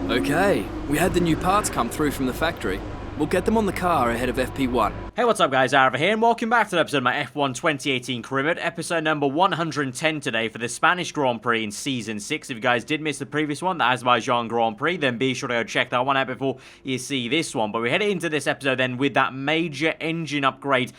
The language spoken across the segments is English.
Okay, we had the new parts come through from the factory. We'll get them on the car ahead of FP1. Hey, what's up guys, aarava here, and welcome back to an episode of my F1 2018 career mode, episode number 110 today for the Spanish Grand Prix in Season 6. If you guys did miss the previous one, the Azerbaijan Grand Prix, then be sure to go check that one out before you see this one. But we head into this episode then with that major engine upgrade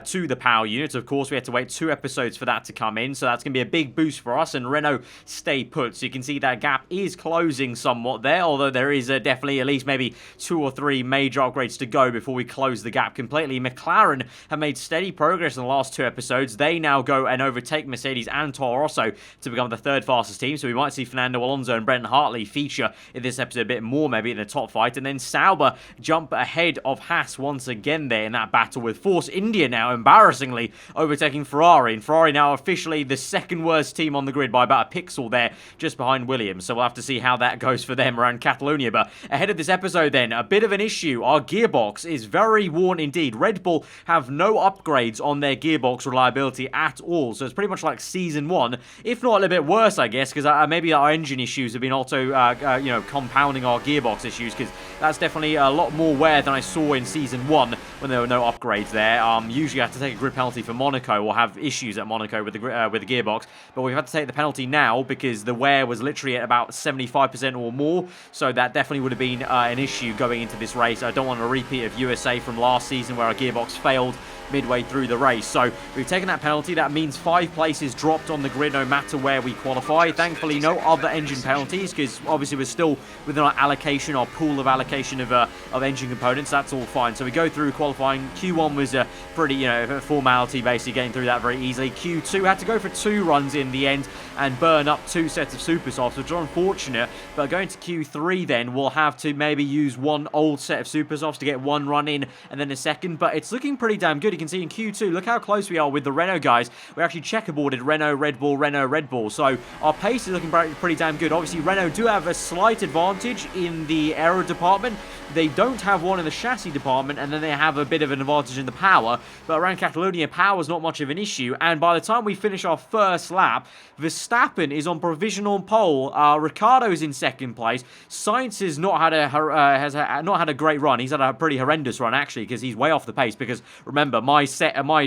to the power unit. Of course, we had to wait 2 episodes for that to come in, so that's going to be a big boost for us, and Renault stay put. So you can see that gap is closing somewhat there, although there is definitely at least maybe 2 or 3 major upgrades to go before we close the gap completely. McLaren have made steady progress in the last 2 episodes. They now go and overtake Mercedes and Toro Rosso to become the 3rd fastest team, so we might see Fernando, Alonso and Brendan Hartley feature in this episode a bit more, maybe in the top fight. And then Sauber jump ahead of Haas once again there in that battle, with Force India now embarrassingly overtaking Ferrari, and Ferrari now officially the 2nd worst team on the grid by about a pixel there, just behind Williams. So we'll have to see how that goes for them around Catalonia. But ahead of this episode then, a bit of an issue. Our gearbox is very worn indeed. Red Bull have no upgrades on their gearbox reliability at all, so it's pretty much like Season 1, if not a little bit worse, I guess, because maybe our engine issues have been also, compounding our gearbox issues, because that's definitely a lot more wear than I saw in Season 1 when there were no upgrades there. Usually I have to take a grid penalty for Monaco, or have issues at Monaco with the gearbox, but we've had to take the penalty now because the wear was literally at about 75% or more, so that definitely would have been an issue going into this race. I don't want a repeat of USA from last season where our gearbox failed midway through the race. So we've taken that penalty. That means 5 places dropped on the grid no matter where we qualify. Thankfully no other engine penalties, because obviously we're still within our allocation, our pool of allocation of engine components. That's all fine. So we go through qualifying. Q1 was a pretty formality, basically getting through that very easily. Q2 had to go for 2 runs in the end and burn up 2 sets of super softs, which are unfortunate. But going to Q3 then, we'll have to maybe use 1 old set of super softs to get 1 run in and then a second. But it's looking pretty damn good. You can see in Q2, look how close we are with the Renault guys. We actually checkerboarded Renault, Red Bull. So our pace is looking pretty damn good. Obviously, Renault do have a slight advantage in the aero department. They don't have one in the chassis department, and then they have a bit of an advantage in the power. But around Catalonia, power is not much of an issue. And by the time we finish our first lap, Verstappen is on provisional pole. Ricciardo's in 2nd place. Sainz has not had a great run. He's had a pretty horrendous run actually, because he's way off the pace. Because remember, my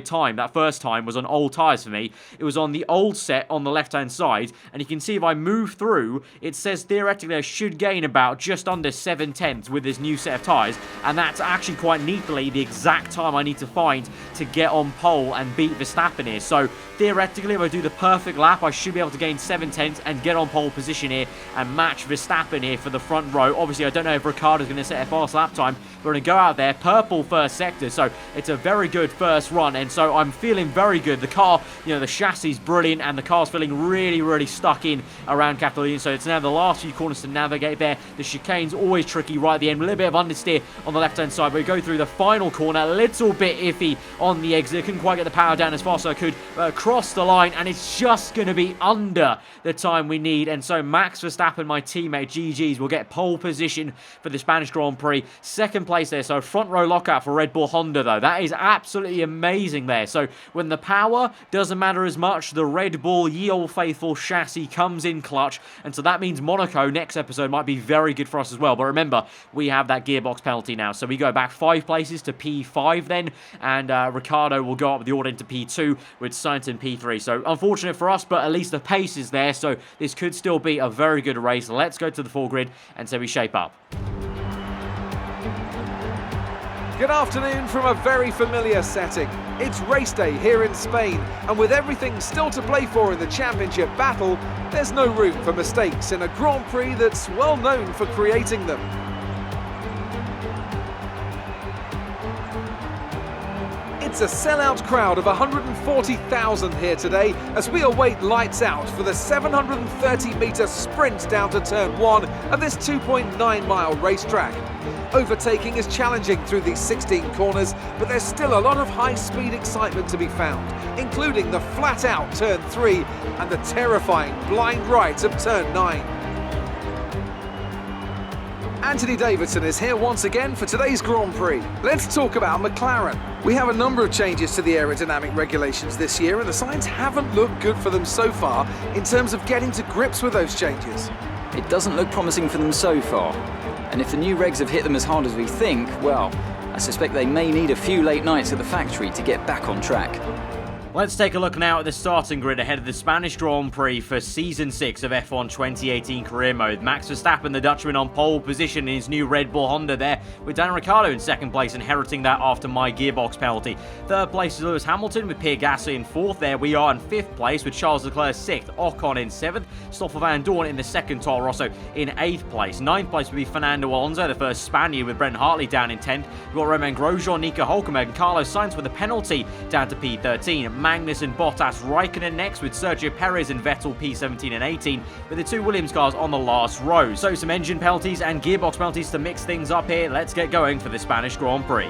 time, that first time, was on old tyres for me. It was on the old set on the left-hand side, and you can see if I move through, it says theoretically I should gain about just under 7/10 with this new set of tyres, and that's actually quite neatly the exact time I need to find to get on pole and beat Verstappen here. So theoretically, if I do the perfect lap, I should be able to gain 7/10 and get on pole position here and match Verstappen here for the front row. Obviously, I don't know if Ricciardo's going to set a fast lap time. We're going to go out there, purple first sector, so it's a very good first run, and so I'm feeling very good. The car, the chassis is brilliant, and the car's feeling really, really stuck in around Catalonia, so it's now the last few corners to navigate there. The chicane's always tricky right at the end, a little bit of understeer on the left-hand side, but we go through the final corner, a little bit iffy on the exit. Couldn't quite get the power down as fast as I could, across the line, and it's just going to be under the time we need, and so Max Verstappen, my teammate, GG's, will get pole position for the Spanish Grand Prix. 2nd place there, so front row lockout for Red Bull Honda though. That is absolutely amazing there. So when the power doesn't matter as much, the Red Bull ye old faithful chassis comes in clutch, and so that means Monaco next episode might be very good for us as well. But remember, we have that gearbox penalty now, so we go back 5 places to P5 then, and Ricciardo will go up the order into P2 with Sainz in P3. So unfortunate for us, but at least the pace is there, so this could still be a very good race. Let's go to the full grid and so we shape up. Good afternoon from a very familiar setting. It's race day here in Spain, and with everything still to play for in the championship battle, there's no room for mistakes in a Grand Prix that's well known for creating them. It's a sellout crowd of 140,000 here today as we await lights out for the 730-metre sprint down to turn 1 of this 2.9-mile racetrack. Overtaking is challenging through these 16 corners, but there's still a lot of high-speed excitement to be found, including the flat-out turn 3 and the terrifying blind right of turn 9. Anthony Davidson is here once again for today's Grand Prix. Let's talk about McLaren. We have a number of changes to the aerodynamic regulations this year, and the signs haven't looked good for them so far in terms of getting to grips with those changes. It doesn't look promising for them so far. And if the new regs have hit them as hard as we think, well, I suspect they may need a few late nights at the factory to get back on track. Let's take a look now at the starting grid ahead of the Spanish Grand Prix for Season 6 of F1 2018 Career Mode. Max Verstappen, the Dutchman, on pole position in his new Red Bull Honda there, with Daniel Ricciardo in second place, inheriting that after my gearbox penalty. Third place is Lewis Hamilton, with Pierre Gasly in fourth there. We are in fifth place, with Charles Leclerc sixth, Ocon in seventh, Stoffel Van Dorn in the second, Toro Rosso in eighth place. Ninth place would be Fernando Alonso, the first Spaniard, with Brendan Hartley down in 10th. We've got Romain Grosjean, Nico Hülkenberg, and Carlos Sainz with a penalty down to P13. Magnus and Bottas, Raikkonen next, with Sergio Perez and Vettel P17 and 18, with the two Williams cars on the last row. So some engine penalties and gearbox penalties to mix things up here. Let's get going for the Spanish Grand Prix.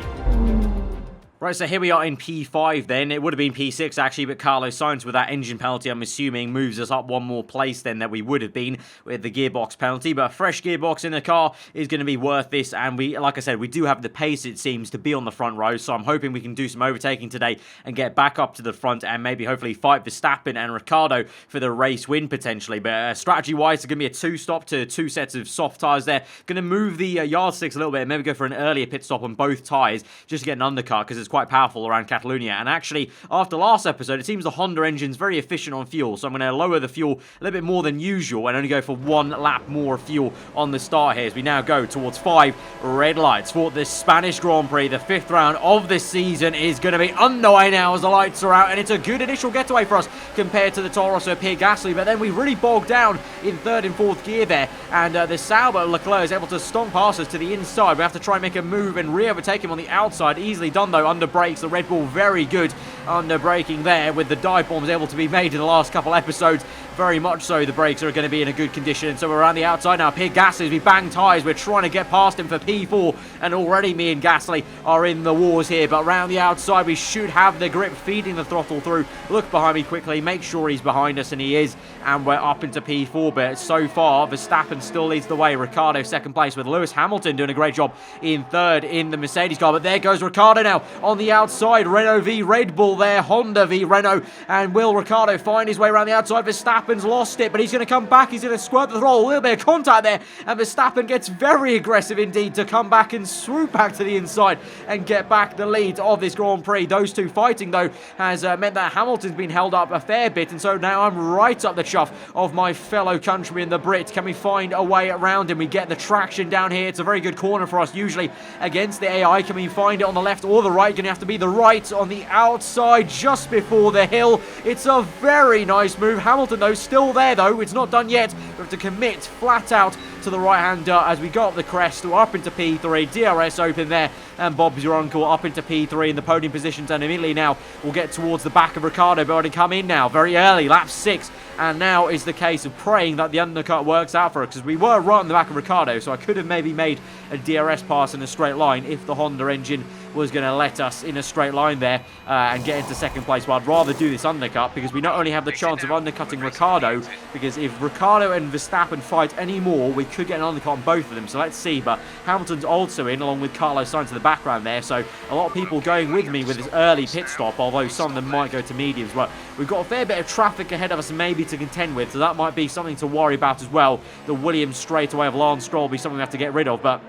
Right, so here we are in P5 then. It would have been P6 actually, but Carlos Sainz with that engine penalty, I'm assuming, moves us up one more place then that we would have been with the gearbox penalty. But a fresh gearbox in the car is going to be worth this. And we, like I said, we do have the pace, it seems, to be on the front row. So I'm hoping we can do some overtaking today and get back up to the front and maybe hopefully fight Verstappen and Ricciardo for the race win potentially. But strategy-wise, it's going to be a two-stop to two sets of soft tyres there. Going to move the yardsticks a little bit and maybe go for an earlier pit stop on both tyres just to get an undercut, because it's quite powerful around Catalonia. And actually, after last episode, it seems the Honda engine's very efficient on fuel, so I'm going to lower the fuel a little bit more than usual and only go for one lap more fuel on the start here as we now go towards 5 red lights for this Spanish Grand Prix. The 5th round of this season is going to be underway now as the lights are out, and it's a good initial getaway for us compared to the Toro Rosso Pierre Gasly, but then we really bogged down in 3rd and 4th gear there, and the Sauber Leclerc is able to stomp past us to the inside. We have to try and make a move and re-overtake him on the outside. Easily done though, under brakes. The Red Bull very good under braking there, with the dive bombs able to be made in the last couple episodes. Very much so, the brakes are going to be in a good condition. So we're around the outside now. Pierre Gasly, as we bang tyres, we're trying to get past him for P4, and already me and Gasly are in the wars here. But around the outside, we should have the grip, feeding the throttle through. Look behind me quickly, make sure he's behind us, and he is, and we're up into P4. But so far, Verstappen still leads the way. Ricciardo second place, with Lewis Hamilton doing a great job in 3rd in the Mercedes car. But there goes Ricciardo now on the outside. Renault v Red Bull there, Honda v Renault, and will Ricciardo find his way around the outside? Verstappen's lost it, but he's going to come back. He's going to squirt the throttle, a little bit of contact there, and Verstappen gets very aggressive indeed to come back and swoop back to the inside and get back the lead of this Grand Prix. Those two fighting though has meant that Hamilton's been held up a fair bit, and so now I'm right up the chuff of my fellow countryman, the Brit. Can we find a way around him? We get the traction down here. It's a very good corner for us usually against the AI. Can we find it on the left or the right? Going to have to be the right on the outside just before the hill. It's a very nice move. Hamilton though still there though. It's not done yet. We have to commit flat out to the right-hand dirt as we go up the crest. We're up into P3. DRS open there, and Bob's your uncle up into P3 in the podium positions, and immediately now we'll get towards the back of Ricciardo, but already come in now very early, lap 6, and now is the case of praying that the undercut works out for us, because we were right on the back of Ricciardo, so I could have maybe made a DRS pass in a straight line if the Honda engine was going to let us in a straight line there and get into second place. But I'd rather do this undercut, because we not only have the chance of undercutting Ricciardo, because if Ricciardo and Verstappen fight any more, we could get an undercut on both of them. So let's see. But Hamilton's also in, along with Carlos Sainz in the background there. So a lot of people going with me with this early pit stop, although some of them might go to mediums. But we've got a fair bit of traffic ahead of us maybe to contend with, so that might be something to worry about as well. The Williams straightaway of Lance Stroll will be something we have to get rid of. But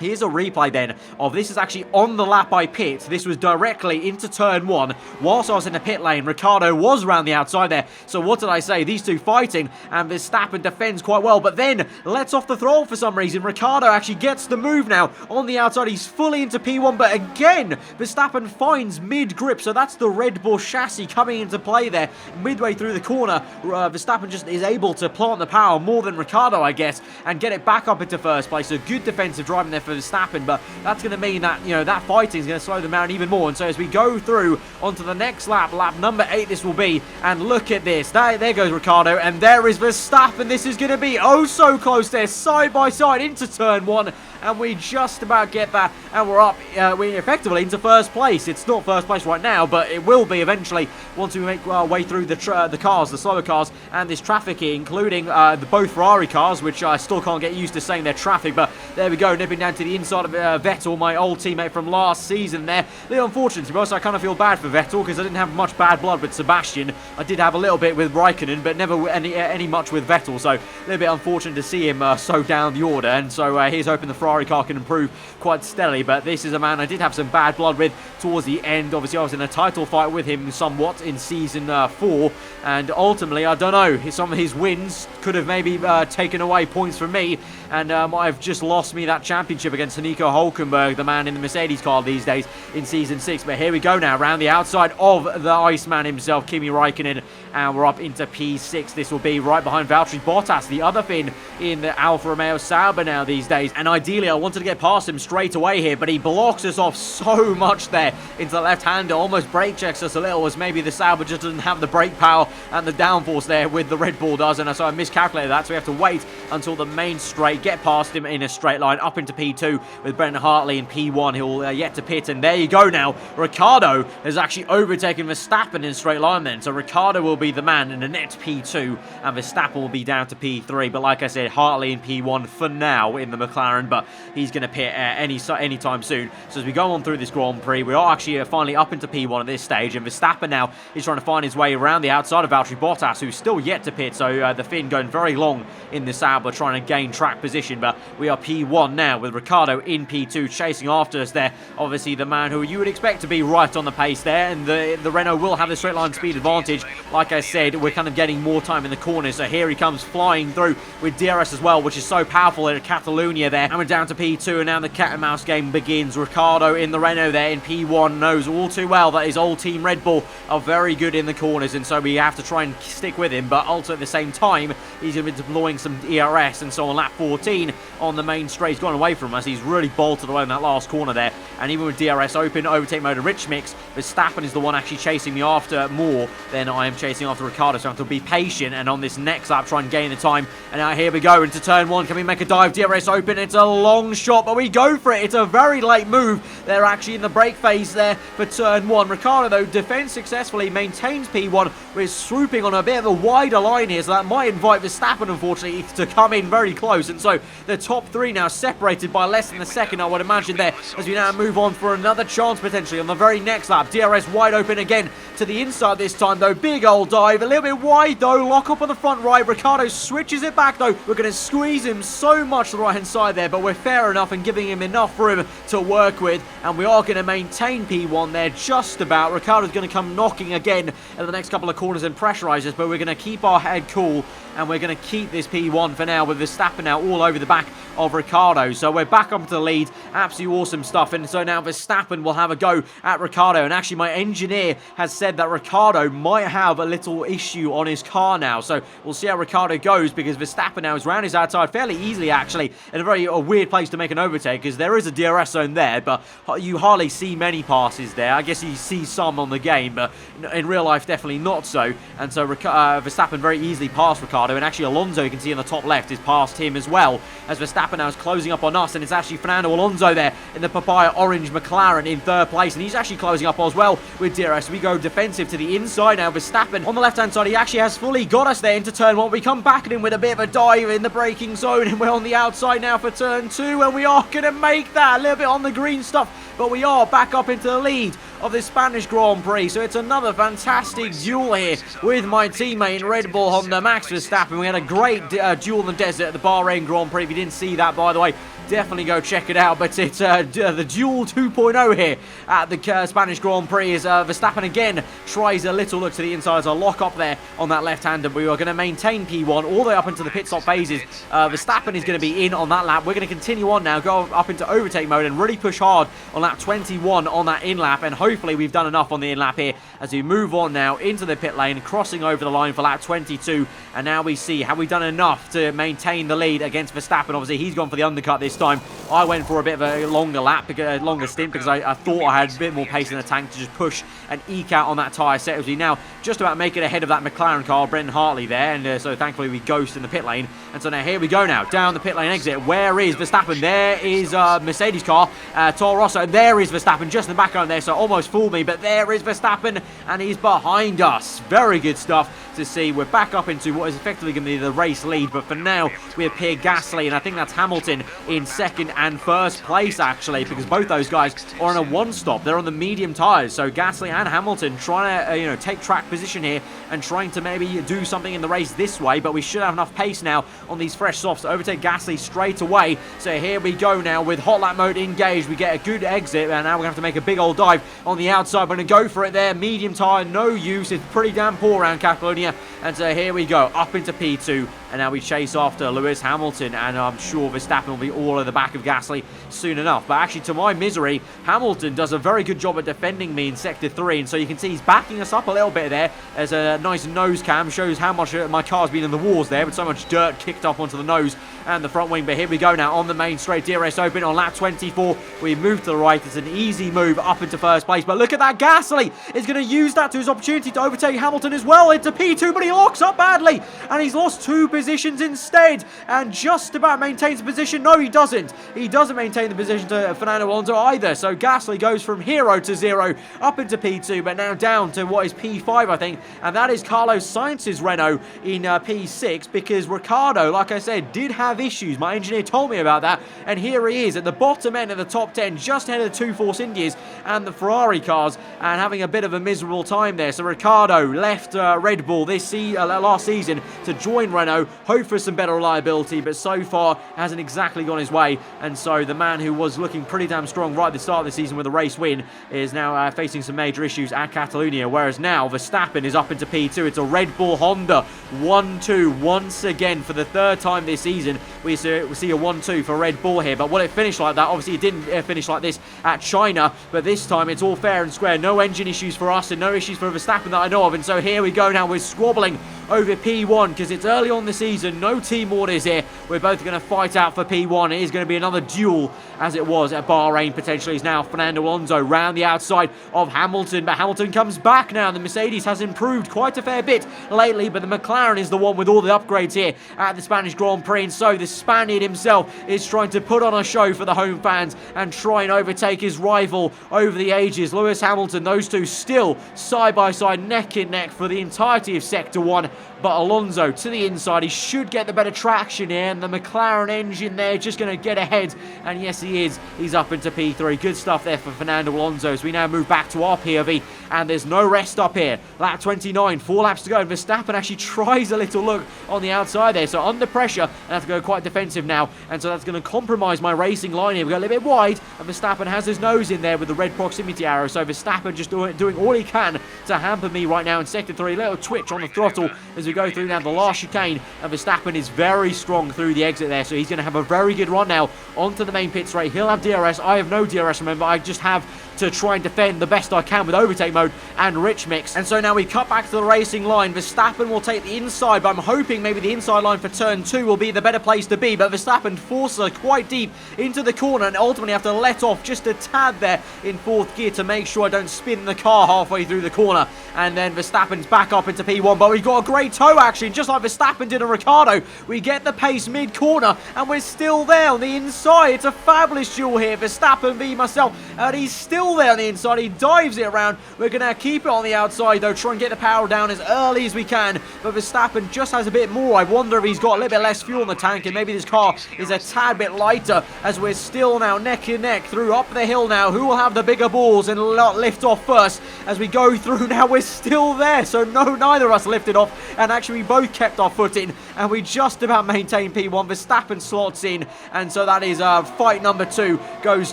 here's a replay then of this. Is actually on the lap I pit. This was directly into turn 1 whilst I was in the pit lane. Ricciardo was around the outside there. So what did I say? These two fighting, and Verstappen defends quite well, but then lets off the throttle for some reason. Ricciardo actually gets the move now on the outside. He's fully into P1, but again Verstappen finds mid-grip, so that's the Red Bull chassis coming into play there. Midway through the corner, Verstappen just is able to plant the power more than Ricciardo, I guess, and get it back up into first place. So good defensive driving there for Verstappen, but that's going to mean that, you know, that fighting is going to slow them down even more. And so as we go through onto the next lap, lap number 8 this will be, and look at this, there goes Ricciardo, and there is Verstappen. This is going to be oh so close there, side by side into turn 1, and we just about get that, and we're up, we're effectively into first place. It's not first place right now, but it will be eventually once we make our way through the cars, the slower cars, and this traffic here, including both Ferrari cars, which I still can't get used to saying they're traffic, but there we go, nipping down to the inside of Vettel, my old teammate from last season there. A little unfortunate, to be honest. I kind of feel bad for Vettel because I didn't have much bad blood with Sebastian. I did have a little bit with Raikkonen, but never any much with Vettel, so a little bit unfortunate to see him so down the order. And so here's hoping the Ferrari car can improve quite steadily, but this is a man I did have some bad blood with towards the end. Obviously, I was in a title fight with him somewhat in season 4, and ultimately, I don't know, some of his wins could have maybe taken away points from me, and might have just lost me that championship against Nico Hülkenberg, the man in the Mercedes car these days in season 6. But here we go now, around the outside of the Iceman himself, Kimi Raikkonen, and we're up into P6. This will be right behind Valtteri Bottas, the other Finn in the Alfa Romeo Sauber now these days. And ideally, I wanted to get past him straight away here, but he blocks us off so much there into the left-hander, almost brake checks us a little, as maybe the Sauber just doesn't have the brake power and the downforce there with the Red Bull does, and so I miscalculated that, so we have to wait until the main straight, get past him in a straight line up into P2 with Brendan Hartley in P1. He'll yet to pit, and there you go now. Ricciardo has actually overtaken Verstappen in straight line then, so Ricciardo will be the man in the net P2, and Verstappen will be down to P3. But like I said, Hartley in P1 for now in the McLaren, but he's going to pit any time soon. So as we go on through this Grand Prix, we are actually finally up into P1 at this stage, and Verstappen now is trying to find his way around the outside of Valtteri Bottas, who's still yet to pit. So the Finn going very long in the Sauber, trying to gain track position, but we are P1 now with Ricciardo in P2 chasing after us there. Obviously the man who you would expect to be right on the pace there, and the Renault will have the straight line speed advantage. Like I said, we're kind of getting more time in the corners, so here he comes flying through with DRS as well, which is so powerful at Catalonia there. And we're down to P2, and now the cat and mouse game begins. Ricciardo in the Renault there in P1 knows all too well that his old team Red Bull are very good in the corners, and so we have to try and stick with him, but also at the same time he's going to be deploying some ERS, and so on lap 14 on the main straight, he's gone away from us. He's really bolted away in that last corner there, and even with DRS open, overtake mode and rich mix, Verstappen is the one actually chasing me after more than I am chasing after Ricciardo, so I have to be patient, and on this next lap try and gain the time. And now here we go into turn 1. Can we make a dive? DRS open. It's a long shot, but we go for it. It's a very late move. They're actually in the brake phase there for turn 1. Ricciardo, though, defends successfully, maintains P1. We're swooping on a bit of a wider line here, so that might invite Verstappen, unfortunately, to come in very close. And so the top 3 now separated by less than a second, I would imagine, there, as we now move on for another chance potentially on the very next lap. DRS wide open again to the inside this time, though. Big old dive, a little bit wide, though. Lock up on the front right. Ricciardo switches it back, though. We're going to squeeze him so much to the right-hand side there, but we're fair enough and giving him enough room to work with, and we are going to maintain P1 there just about. Ricciardo's going to come knocking again in the next couple of corners and pressurize us, but we're going to keep our head cool, and we're going to keep this P1 for now, with Verstappen now all over the back of Ricciardo. So we're back up to the lead. Absolutely awesome stuff. And so now Verstappen will have a go at Ricciardo, and actually my engineer has said that Ricciardo might have a little issue on his car now, so we'll see how Ricciardo goes, because Verstappen now is round his outside fairly easily, actually, in a very weird place to make an overtake, because there is a DRS zone there, but you hardly see many passes there. I guess you see some on the game, but in real life definitely not so. And so Verstappen very easily passed Ricciardo, and actually Alonso, you can see in the top left, is past him as well, as Verstappen now is closing up on us, and it's actually Fernando Alonso there in the papaya orange McLaren in 3rd place, and he's actually closing up as well with DRS. We go defensive to the inside now. Verstappen on the left hand side, he actually has fully got us there into turn 1. We come back at him with a bit of a dive in the braking zone, and we're on the outside now for turn 2, and we are going to make that a little bit on the green stuff, but we are back up into the lead of this Spanish Grand Prix. So it's another fantastic duel here with my teammate in Red Bull Honda, Max Verstappen. We had a great duel in the desert at the Bahrain Grand Prix. If you didn't see that, by the way, definitely go check it out. But it's the Duel 2.0 here at the Spanish Grand Prix, as Verstappen again tries a little look to the inside as a lock up there on that left-hander. We are going to maintain P1 all the way up into the pit stop phases. Verstappen is going to be in on that lap. We're going to continue on now, go up into overtake mode and really push hard on lap 21 on that in-lap, and hopefully we've done enough on the in-lap here as we move on now into the pit lane, crossing over the line for lap 22, and now we see, have we done enough to maintain the lead against Verstappen? Obviously he's gone for the undercut this time. I went for a bit of a longer lap, a longer stint, because I thought I had a bit more pace in the tank to just push and eke out on that tyre set, as we now just about make it ahead of that McLaren car, Brendan Hartley there, and so thankfully we ghost in the pit lane. And so now here we go now, down the pit lane exit. Where is Verstappen? There is Mercedes car, Toro Rosso, and there is Verstappen just in the background there, so almost fooled me, but there is Verstappen, and he's behind us. Very good stuff to see. We're back up into what is effectively going to be the race lead, but for now, we have Pierre Gasly, and I think that's Hamilton in second and first place, actually, because both those guys are on a one-stop. They're on the medium tyres, so Gasly and Hamilton trying to, take track position here and trying to maybe do something in the race this way, but we should have enough pace now on these fresh softs to overtake Gasly straight away. So here we go now with hot lap mode engaged. We get a good exit, and now we're going to have to make a big old dive on the outside. We're going to go for it there. Medium tyre, no use. It's pretty damn poor around Catalonia. And so here we go, up into P2. And now we chase after Lewis Hamilton, and I'm sure Verstappen will be all in the back of Gasly soon enough. But actually, to my misery, Hamilton does a very good job at defending me in Sector 3, and so you can see he's backing us up a little bit there as a nice nose cam. Shows how much my car's been in the wars there, with so much dirt kicked up onto the nose and the front wing. But here we go now on the main straight, DRS open on lap 24. We move to the right. It's an easy move up into first place, but look at that. Gasly is going to use that to his opportunity to overtake Hamilton as well into P2, but he locks up badly, and he's lost 2 positions instead, and just about maintains the position. No, he doesn't. He doesn't maintain the position to Fernando Alonso either, so Gasly goes from hero to 0 up into P2, but now down to what is P5, I think, and that is Carlos Sainz's Renault in P6, because Ricciardo, like I said, did have issues. My engineer told me about that, and here he is at the bottom end of the top 10, just ahead of the 2 Force Indias and the Ferrari cars, and having a bit of a miserable time there. So Ricciardo left Red Bull this last season to join Renault, hope for some better reliability, but so far hasn't exactly gone his way, and so the man who was looking pretty damn strong right at the start of the season with a race win is now facing some major issues at Catalonia, whereas now Verstappen is up into P2. It's a Red Bull Honda 1-2 once again for the 3rd time this season. We see a 1-2 for Red Bull here, but will it finish like that? Obviously it didn't finish like this at China, but this time it's all fair and square. No engine issues for us and no issues for Verstappen that I know of, and so here we go now. We're squabbling over P1 because it's early on the season. No team orders here. We're both going to fight out for P1. It is going to be another duel as it was at Bahrain potentially. Is now Fernando Alonso round the outside of Hamilton, but Hamilton comes back now. The Mercedes has improved quite a fair bit lately, but the McLaren is the one with all the upgrades here at the Spanish Grand Prix, and so the Spaniard himself is trying to put on a show for the home fans and try and overtake his rival over the ages, Lewis Hamilton. Those two still side by side, neck and neck for the entirety of Sector 1. But Alonso to the inside, he should get the better traction here, and the McLaren engine there just going to get ahead, and yes he is, he's up into P3. Good stuff there for Fernando Alonso as we now move back to our POV, and there's no rest up here. Lap 29, 4 laps to go, and Verstappen actually tries a little look on the outside there, so under pressure, I have to go quite defensive now, and so that's going to compromise my racing line here. We go a little bit wide, and Verstappen has his nose in there with the red proximity arrow, so Verstappen just doing all he can to hamper me right now in Sector 3. Little twitch on the throttle as we go through now the last chicane, and Verstappen is very strong through the exit there, so he's going to have a very good run now onto the main pit straight. He'll have DRS. I have no DRS, remember. I just have to try and defend the best I can with overtake mode and rich mix. And so now we cut back to the racing line. Verstappen will take the inside, but I'm hoping maybe the inside line for turn 2 will be the better place to be, but Verstappen forces her quite deep into the corner and ultimately have to let off just a tad there in 4th gear to make sure I don't spin the car halfway through the corner. And then Verstappen's back up into P1, but we've got a great toe action, just like Verstappen did on Ricciardo. We get the pace mid-corner, and we're still there on the inside. It's a fabulous duel here, Verstappen v myself, and he's still there on the inside. He dives it around. We're going to keep it on the outside, though, try and get the power down as early as we can, but Verstappen just has a bit more. I wonder if he's got a little bit less fuel in the tank, and maybe this car is a tad bit lighter, as we're still now neck and neck through up the hill now. Who will have the bigger balls and lift off first as we go through now? We're still there, so no, neither of us lifted off, and actually we both kept our foot in, and we just about maintained P1. Verstappen slots in, and so that is fight number 2 goes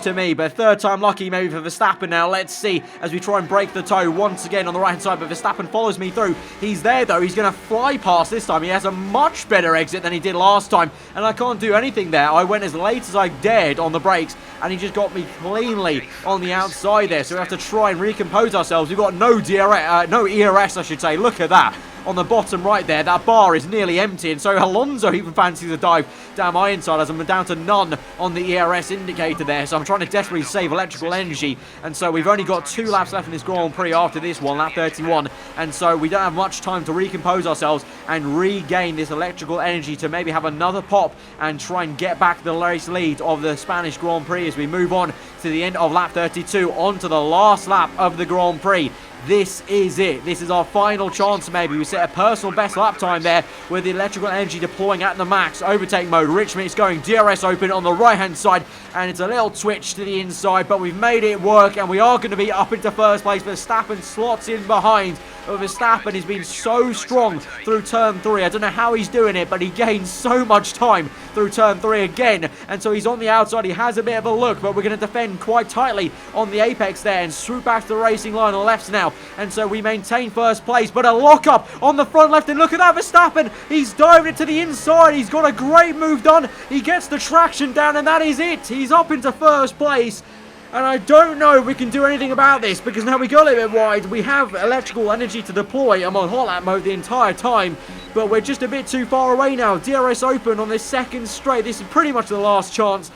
to me, but 3rd time lucky maybe for Verstappen now. Let's see as we try and break the toe once again on the right hand side, but Verstappen follows me through. He's there though. He's going to fly past this time. He has a much better exit than he did last time, and I can't do anything there. I went as late as I dared on the brakes, and he just got me cleanly on the outside there, so we have to try and recompose ourselves. We've got no ERS, I should say. Look at that. On the bottom right there, that bar is nearly empty, and so Alonso even fancies a dive down my inside as I'm down to none on the ERS indicator there, so I'm trying to desperately save electrical energy, and so we've only got 2 laps left in this Grand Prix after this one, lap 31, and so we don't have much time to recompose ourselves and regain this electrical energy to maybe have another pop and try and get back the race lead of the Spanish Grand Prix as we move on to the end of lap 32, on to the last lap of the Grand Prix. this is it. This is our final chance maybe. We set a personal best lap time there with the electrical energy deploying at the max. Overtake mode. Richmond is going DRS open on the right-hand side, and it's a little twitch to the inside, but we've made it work, and we are going to be up into first place. Verstappen slots in behind. But Verstappen has been so strong through turn 3. I don't know how he's doing it, but he gains so much time through turn 3 again. And so he's on the outside. He has a bit of a look, but we're going to defend quite tightly on the apex there and swoop back to the racing line on the left now. And so we maintain first place, but a lock-up on the front left. And look at that, Verstappen. He's dived it to the inside. He's got a great move done. He gets the traction down, and that is it. He's up into first place. And I don't know if we can do anything about this, because now we go a little bit wide. We have electrical energy to deploy. I'm on hot lap mode the entire time, but we're just a bit too far away now. DRS open on this second straight. This is pretty much the last chance,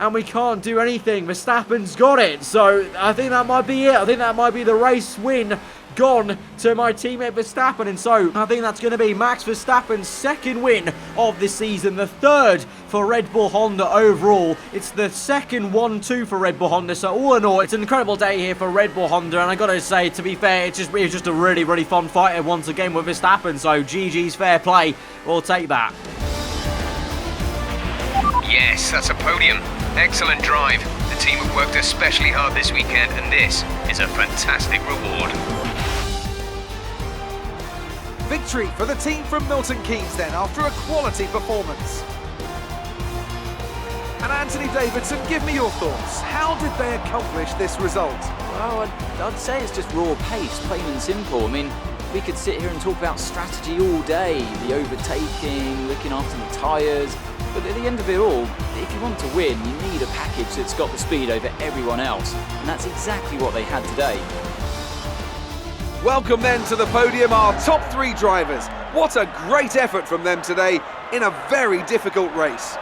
and we can't do anything. Verstappen's got it, so I think that might be it. I think that might be the race win gone to my teammate Verstappen, and so I think that's going to be Max Verstappen's second win of the season, the third for Red Bull Honda overall. It's the second 1-2 for Red Bull Honda, so all in all, it's an incredible day here for Red Bull Honda, and I got to say, to be fair, it was just a really, really fun fight once again with Verstappen, so GG's fair play, we'll take that. Yes, that's a podium. Excellent drive. The team have worked especially hard this weekend, and this is a fantastic reward. Victory for the team from Milton Keynes then, after a quality performance. And Anthony Davidson, give me your thoughts. How did they accomplish this result? Well, I'd say it's just raw pace, plain and simple. I mean, we could sit here and talk about strategy all day, the overtaking, looking after the tyres, but at the end of it all, if you want to win, you need a package that's got the speed over everyone else, and that's exactly what they had today. Welcome then to the podium, our top 3 drivers. What a great effort from them today in a very difficult race.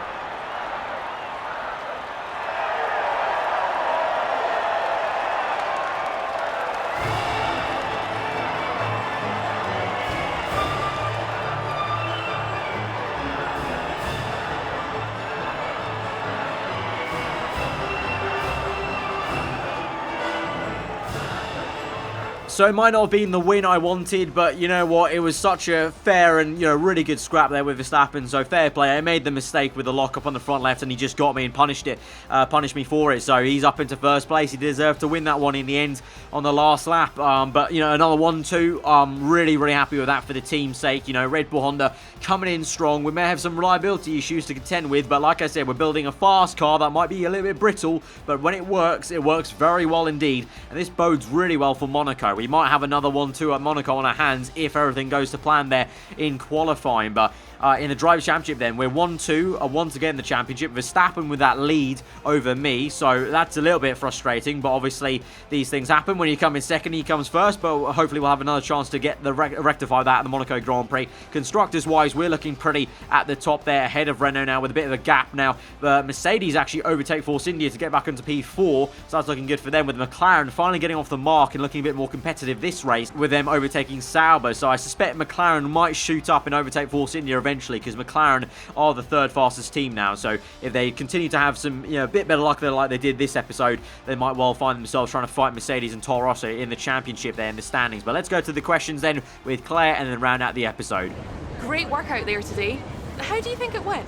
So it might not have been the win I wanted, but you know what? It was such a fair and, really good scrap there with Verstappen. So fair play. I made the mistake with the lockup on the front left, and he just got me and punished me for it. So he's up into first place. He deserved to win that one in the end on the last lap. But another 1-2. I'm really, really happy with that for the team's sake. Red Bull Honda coming in strong. We may have some reliability issues to contend with, but like I said, we're building a fast car that might be a little bit brittle, but when it works very well indeed. And this bodes really well for Monaco. We might have another 1-2 at Monaco on our hands if everything goes to plan there in qualifying. But in the Drivers' Championship then, we're 1-2 once again in the championship. Verstappen with that lead over me, so that's a little bit frustrating, but obviously these things happen. When you come in second, he comes first, but hopefully we'll have another chance to get the rectify that at the Monaco Grand Prix. Constructors-wise, we're looking pretty at the top there, ahead of Renault now with a bit of a gap now. Mercedes actually overtake Force India to get back into P4, so that's looking good for them, with McLaren finally getting off the mark and looking a bit more competitive this race, with them overtaking Sauber. So I suspect McLaren might shoot up and overtake Force India eventually, because McLaren are the third fastest team now. So if they continue to have some a bit better luck like they did this episode, they might well find themselves trying to fight Mercedes and Toro Rosso in the championship there in the standings. But let's go to the questions then with Claire and then round out the episode. Great work out there today. How do you think it went?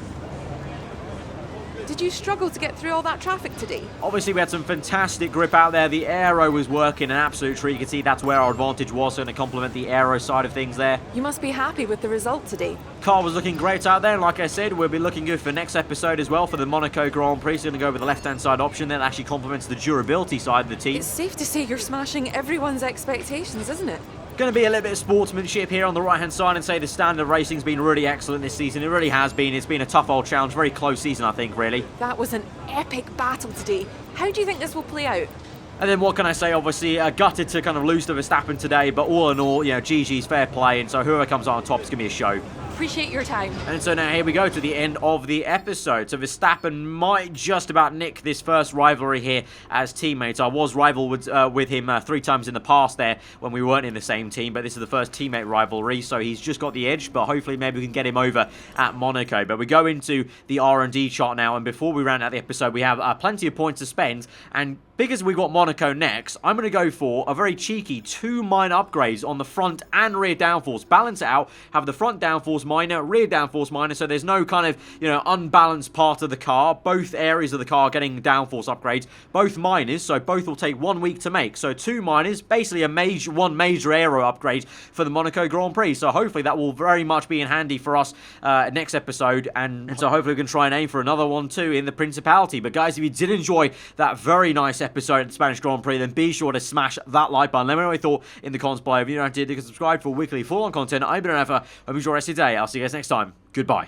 Did you struggle to get through all that traffic today? Obviously, we had some fantastic grip out there. The aero was working, an absolute treat. You can see that's where our advantage was, going to complement the aero side of things there. You must be happy with the result today. Car was looking great out there, and like I said, we'll be looking good for next episode as well for the Monaco Grand Prix. So going to go with the left-hand side option that actually complements the durability side of the team. It's safe to say you're smashing everyone's expectations, isn't it? Going to be a little bit of sportsmanship here on the right-hand side and say the standard racing's been really excellent this season. It really has been. It's been a tough old challenge. Very close season, I think, really. That was an epic battle today. How do you think this will play out? And then what can I say? Obviously, gutted to kind of lose to Verstappen today, but all in all, GG's fair play, and so whoever comes out on top is going to be a show. Appreciate your time. And so now here we go to the end of the episode. So Verstappen might just about nick this first rivalry here as teammates. I was rival with him 3 times in the past there when we weren't in the same team, but this is the first teammate rivalry, so he's just got the edge, but hopefully maybe we can get him over at Monaco. But we go into the R&D chart now, and before we round out the episode, we have plenty of points to spend, and because we got Monaco next, I'm going to go for a very cheeky 2 minor upgrades on the front and rear downforce. Balance it out, have the front downforce minor, rear downforce minor, so there's no kind of, unbalanced part of the car. Both areas of the car getting downforce upgrades, both minors, so both will take 1 week to make. So 2 minors, basically one major aero upgrade for the Monaco Grand Prix. So hopefully that will very much be in handy for us next episode, and so hopefully we can try and aim for another one too in the Principality. But guys, if you did enjoy that very nice episode of the Spanish Grand Prix, then be sure to smash that like button. Let me know what you thought in the comments below. If you don't did, you can subscribe for weekly full-on content. I've been an Alpha. Hope you enjoy the rest of your day. I'll see you guys next time. Goodbye.